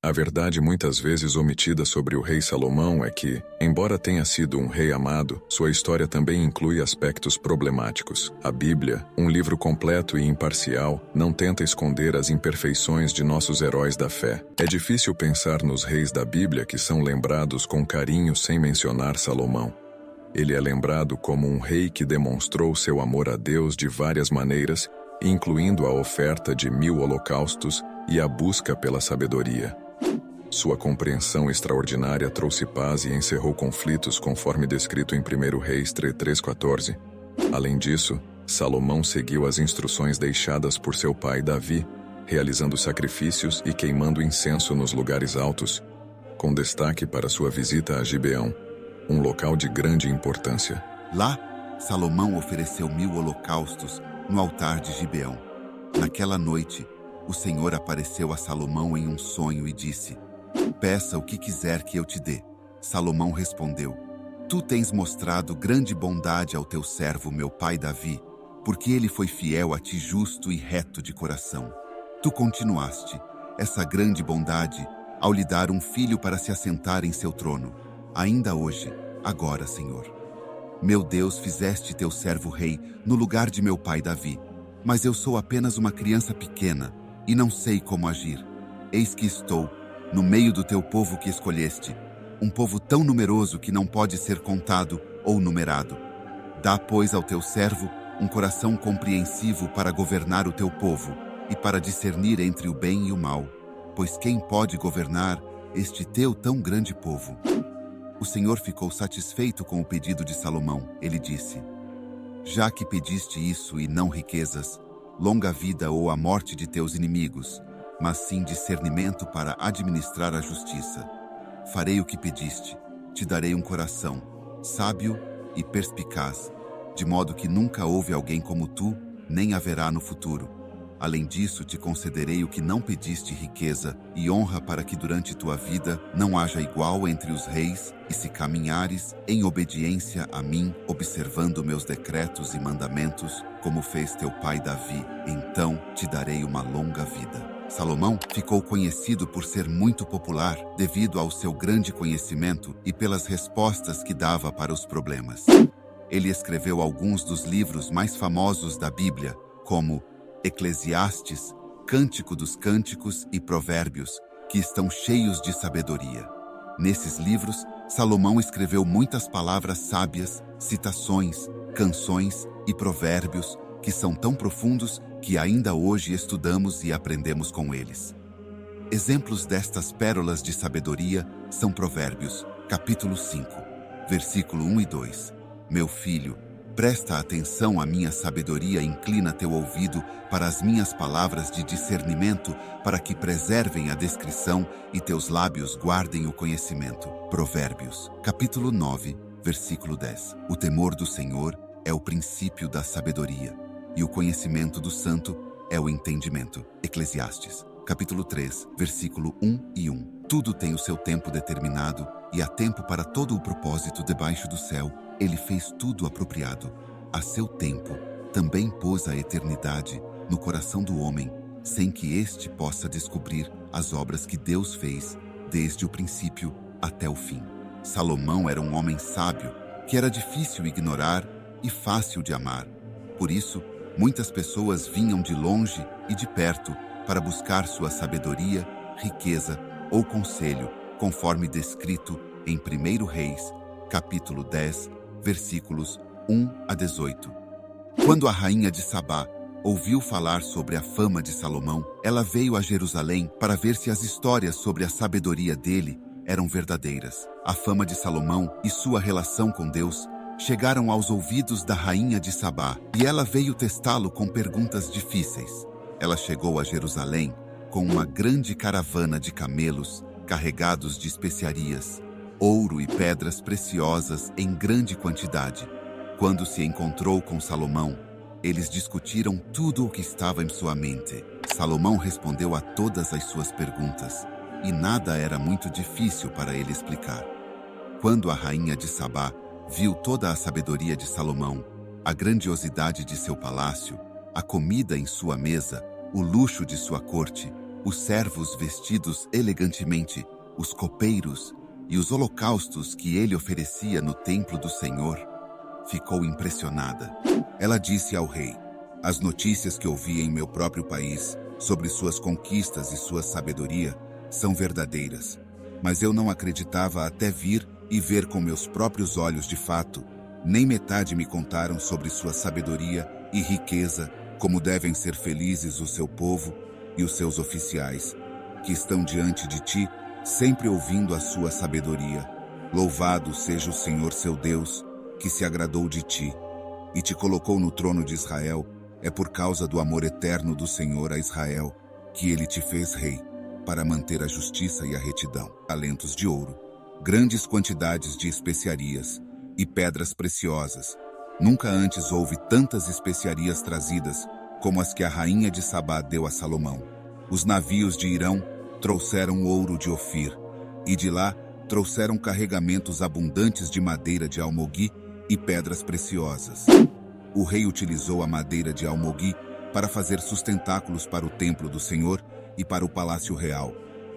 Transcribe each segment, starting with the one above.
A verdade muitas vezes omitida sobre o rei Salomão é que, embora tenha sido um rei amado, sua história também inclui aspectos problemáticos. A Bíblia, um livro completo e imparcial, não tenta esconder as imperfeições de nossos heróis da fé. É difícil pensar nos reis da Bíblia que são lembrados com carinho sem mencionar Salomão. Ele é lembrado como um rei que demonstrou seu amor a Deus de várias maneiras, incluindo a oferta de 1000 holocaustos e a busca pela sabedoria. Sua compreensão extraordinária trouxe paz e encerrou conflitos conforme descrito em 1 Reis 3:14. Além disso, Salomão seguiu as instruções deixadas por seu pai Davi, realizando sacrifícios e queimando incenso nos lugares altos, com destaque para sua visita a Gibeão, um local de grande importância. Lá, Salomão ofereceu 1000 holocaustos no altar de Gibeão. Naquela noite, o Senhor apareceu a Salomão em um sonho e disse: "Peça o que quiser que eu te dê." Salomão respondeu: "Tu tens mostrado grande bondade ao teu servo, meu pai Davi, porque ele foi fiel a ti, justo e reto de coração. Tu continuaste essa grande bondade ao lhe dar um filho para se assentar em seu trono. Ainda hoje, agora, Senhor, meu Deus, fizeste teu servo rei no lugar de meu pai Davi. Mas eu sou apenas uma criança pequena e não sei como agir. Eis que estou no meio do teu povo que escolheste, um povo tão numeroso que não pode ser contado ou numerado. Dá, pois, ao teu servo um coração compreensivo para governar o teu povo e para discernir entre o bem e o mal, pois quem pode governar este teu tão grande povo?" O Senhor ficou satisfeito com o pedido de Salomão. Ele disse: "Já que pediste isso e não riquezas, longa vida ou a morte de teus inimigos, mas sim discernimento para administrar a justiça. Farei o que pediste, te darei um coração sábio e perspicaz, de modo que nunca houve alguém como tu, nem haverá no futuro. Além disso, te concederei o que não pediste, riqueza e honra, para que durante tua vida não haja igual entre os reis, e se caminhares em obediência a mim, observando meus decretos e mandamentos, como fez teu pai Davi, então te darei uma longa vida." Salomão ficou conhecido por ser muito popular devido ao seu grande conhecimento e pelas respostas que dava para os problemas. Ele escreveu alguns dos livros mais famosos da Bíblia, como Eclesiastes, Cântico dos Cânticos e Provérbios, que estão cheios de sabedoria. Nesses livros, Salomão escreveu muitas palavras sábias, citações, canções e provérbios que são tão profundos que ainda hoje estudamos e aprendemos com eles. Exemplos destas pérolas de sabedoria são Provérbios, capítulo 5, versículo 1 e 2. "Meu filho, presta atenção à minha sabedoria, inclina teu ouvido para as minhas palavras de discernimento, para que preservem a descrição e teus lábios guardem o conhecimento." Provérbios, capítulo 9, versículo 10. "O temor do Senhor é o princípio da sabedoria, e o conhecimento do santo é o entendimento." Eclesiastes, capítulo 3, versículo 1 e 1. "Tudo tem o seu tempo determinado, e há tempo para todo o propósito debaixo do céu. Ele fez tudo apropriado. A seu tempo, também pôs a eternidade no coração do homem, sem que este possa descobrir as obras que Deus fez, desde o princípio até o fim." Salomão era um homem sábio, que era difícil ignorar e fácil de amar. Por isso, muitas pessoas vinham de longe e de perto para buscar sua sabedoria, riqueza ou conselho, conforme descrito em 1 Reis, capítulo 10, versículos 1 a 18. Quando a rainha de Sabá ouviu falar sobre a fama de Salomão, ela veio a Jerusalém para ver se as histórias sobre a sabedoria dele eram verdadeiras. A fama de Salomão e sua relação com Deus chegaram aos ouvidos da rainha de Sabá, e ela veio testá-lo com perguntas difíceis. Ela chegou a Jerusalém com uma grande caravana de camelos carregados de especiarias, ouro e pedras preciosas em grande quantidade. Quando se encontrou com Salomão, eles discutiram tudo o que estava em sua mente. Salomão respondeu a todas as suas perguntas, e nada era muito difícil para ele explicar. Quando a rainha de Sabá viu toda a sabedoria de Salomão, a grandiosidade de seu palácio, a comida em sua mesa, o luxo de sua corte, os servos vestidos elegantemente, os copeiros e os holocaustos que ele oferecia no templo do Senhor. Ficou impressionada. Ela disse ao rei: as notícias que ouvi em meu próprio país sobre suas conquistas e sua sabedoria são verdadeiras, mas eu não acreditava até vir e ver com meus próprios olhos de fato. Nem metade me contaram sobre sua sabedoria e riqueza, como devem ser felizes o seu povo e os seus oficiais, que estão diante de ti, sempre ouvindo a sua sabedoria. Louvado seja o Senhor seu Deus, que se agradou de ti e te colocou no trono de Israel. É por causa do amor eterno do Senhor a Israel que ele te fez rei, para manter a justiça e a retidão. Talentos de ouro, grandes quantidades de especiarias e pedras preciosas. Nunca antes houve tantas especiarias trazidas como as que a rainha de Sabá deu a Salomão. Os navios de Irão trouxeram ouro de Ofir, e de lá trouxeram carregamentos abundantes de madeira de almogui e pedras preciosas. O rei utilizou a madeira de almogui para fazer sustentáculos para o templo do Senhor e para o palácio real,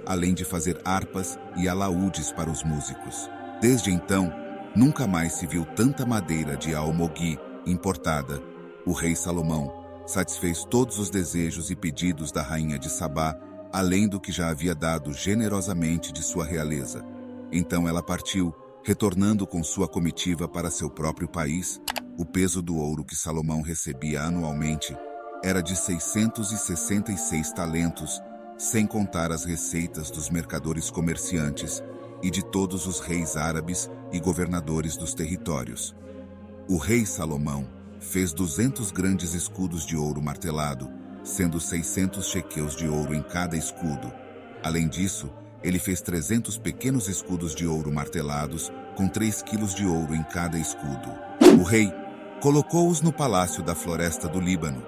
além de fazer harpas e alaúdes para os músicos. Desde então, nunca mais se viu tanta madeira de almogui importada. O rei Salomão satisfez todos os desejos e pedidos da rainha de Sabá, além do que já havia dado generosamente de sua realeza. Então ela partiu, retornando com sua comitiva para seu próprio país. O peso do ouro que Salomão recebia anualmente era de 666 talentos, sem contar as receitas dos mercadores comerciantes e de todos os reis árabes e governadores dos territórios. O rei Salomão fez 200 grandes escudos de ouro martelado, sendo 600 shequels de ouro em cada escudo. Além disso, ele fez 300 pequenos escudos de ouro martelados, com 3 quilos de ouro em cada escudo. O rei colocou-os no palácio da floresta do Líbano.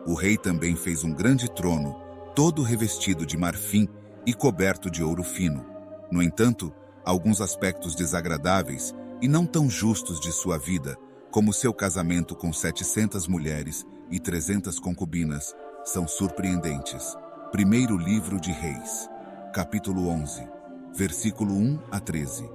O rei também fez um grande trono, todo revestido de marfim e coberto de ouro fino. No entanto, alguns aspectos desagradáveis e não tão justos de sua vida, como seu casamento com 700 mulheres e 300 concubinas, são surpreendentes. Primeiro livro de Reis, capítulo 11, versículo 1 a 13.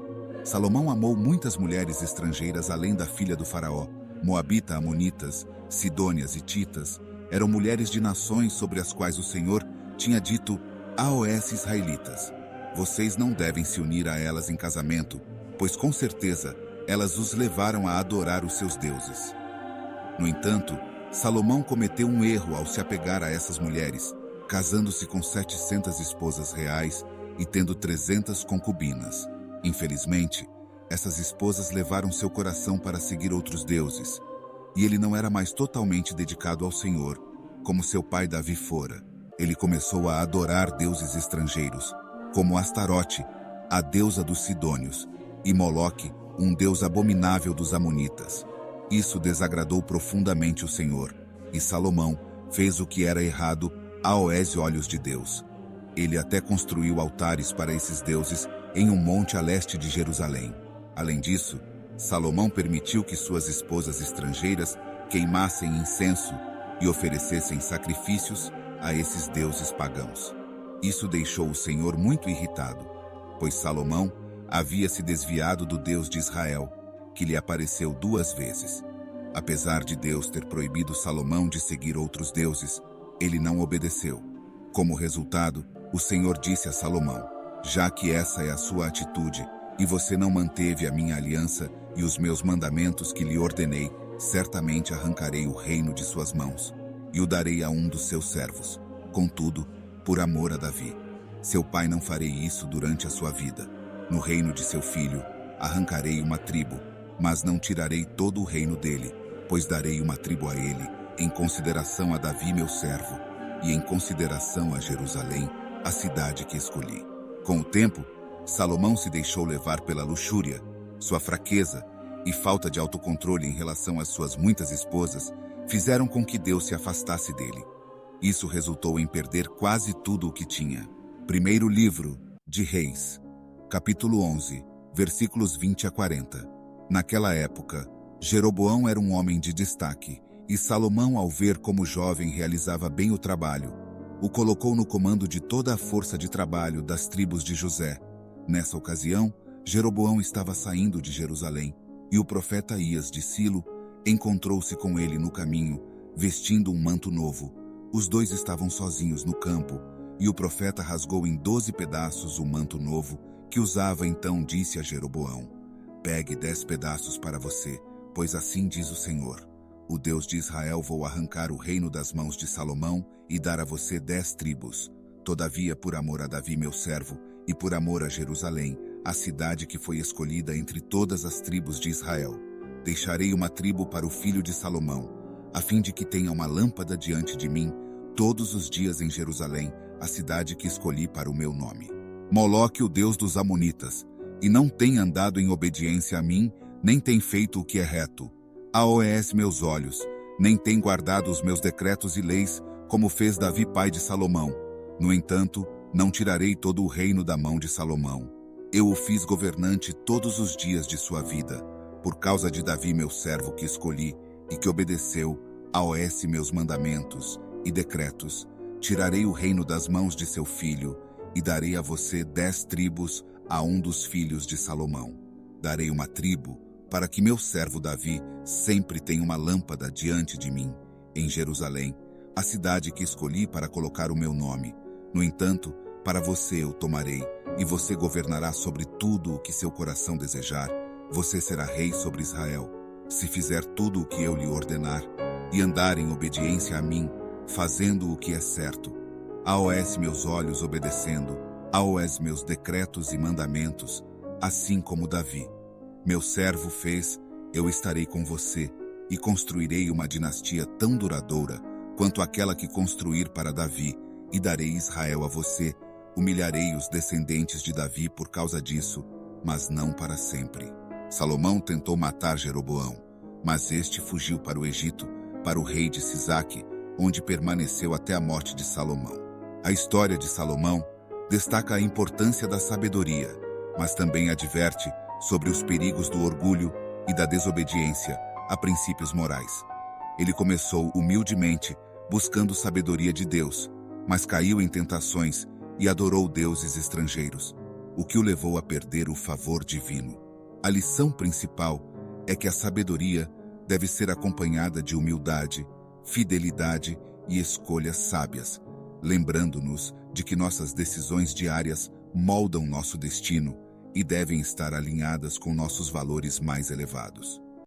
Salomão amou muitas mulheres estrangeiras além da filha do faraó. Moabita, amonitas, sidônias e titas eram mulheres de nações sobre as quais o Senhor tinha dito: aos israelitas, vocês não devem se unir a elas em casamento, pois com certeza elas os levaram a adorar os seus deuses. No entanto, Salomão cometeu um erro ao se apegar a essas mulheres, casando-se com 700 esposas reais e tendo 300 concubinas. Infelizmente, essas esposas levaram seu coração para seguir outros deuses, e ele não era mais totalmente dedicado ao Senhor, como seu pai Davi fora. Ele começou a adorar deuses estrangeiros, como Astarote, a deusa dos sidônios, e Moloque, um deus abominável dos amonitas. Isso desagradou profundamente o Senhor, e Salomão fez o que era errado aos olhos de Deus. Ele até construiu altares para esses deuses em um monte a leste de Jerusalém. Além disso, Salomão permitiu que suas esposas estrangeiras queimassem incenso e oferecessem sacrifícios a esses deuses pagãos. Isso deixou o Senhor muito irritado, pois Salomão havia se desviado do Deus de Israel, que lhe apareceu 2 vezes. Apesar de Deus ter proibido Salomão de seguir outros deuses, ele não obedeceu. Como resultado, o Senhor disse a Salomão: já que essa é a sua atitude, e você não manteve a minha aliança e os meus mandamentos que lhe ordenei, certamente arrancarei o reino de suas mãos e o darei a um dos seus servos. Contudo, por amor a Davi, seu pai, não farei isso durante a sua vida. No reino de seu filho, arrancarei uma tribo, mas não tirarei todo o reino dele, pois darei uma tribo a ele, em consideração a Davi, meu servo, e em consideração a Jerusalém, a cidade que escolhi. Com o tempo, Salomão se deixou levar pela luxúria. Sua fraqueza e falta de autocontrole em relação às suas muitas esposas fizeram com que Deus se afastasse dele. Isso resultou em perder quase tudo o que tinha. Primeiro livro de Reis, capítulo 11, versículos 20 a 40. Naquela época, Jeroboão era um homem de destaque, e Salomão, ao ver como o jovem realizava bem o trabalho, o colocou no comando de toda a força de trabalho das tribos de José. Nessa ocasião, Jeroboão estava saindo de Jerusalém, e o profeta Aías de Silo encontrou-se com ele no caminho, vestindo um manto novo. Os dois estavam sozinhos no campo, e o profeta rasgou em 12 pedaços o manto novo que usava. Então disse a Jeroboão: pegue 10 pedaços para você, pois assim diz o Senhor, o Deus de Israel: vou arrancar o reino das mãos de Salomão e dar a você 10 tribos. Todavia, por amor a Davi meu servo, e por amor a Jerusalém, a cidade que foi escolhida entre todas as tribos de Israel, deixarei uma tribo para o filho de Salomão, a fim de que tenha uma lâmpada diante de mim todos os dias em Jerusalém, a cidade que escolhi para o meu nome. Moloque, o deus dos amonitas, e não tem andado em obediência a mim, nem tem feito o que é reto aos meus olhos, nem tem guardado os meus decretos e leis, como fez Davi pai de Salomão. No entanto, não tirarei todo o reino da mão de Salomão. Eu o fiz governante todos os dias de sua vida, por causa de Davi meu servo que escolhi, e que obedeceu aos meus mandamentos e decretos. Tirarei o reino das mãos de seu filho, e darei a você 10 tribos a um dos filhos de Salomão. Darei uma tribo, para que meu servo Davi sempre tenha uma lâmpada diante de mim, em Jerusalém, a cidade que escolhi para colocar o meu nome. No entanto, para você eu tomarei, e você governará sobre tudo o que seu coração desejar. Você será rei sobre Israel, se fizer tudo o que eu lhe ordenar, e andar em obediência a mim, fazendo o que é certo, aos meus olhos obedecendo, aos meus decretos e mandamentos, assim como Davi meu servo fez. Eu estarei com você, e construirei uma dinastia tão duradoura quanto aquela que construir para Davi, e darei Israel a você. Humilharei os descendentes de Davi por causa disso, mas não para sempre. Salomão tentou matar Jeroboão, mas este fugiu para o Egito, para o rei de Sisaque, onde permaneceu até a morte de Salomão. A história de Salomão destaca a importância da sabedoria, mas também adverte sobre os perigos do orgulho e da desobediência a princípios morais. Ele começou humildemente, buscando sabedoria de Deus, mas caiu em tentações e adorou deuses estrangeiros, o que o levou a perder o favor divino. A lição principal é que a sabedoria deve ser acompanhada de humildade, fidelidade e escolhas sábias, lembrando-nos de que nossas decisões diárias moldam nosso destino e devem estar alinhadas com nossos valores mais elevados.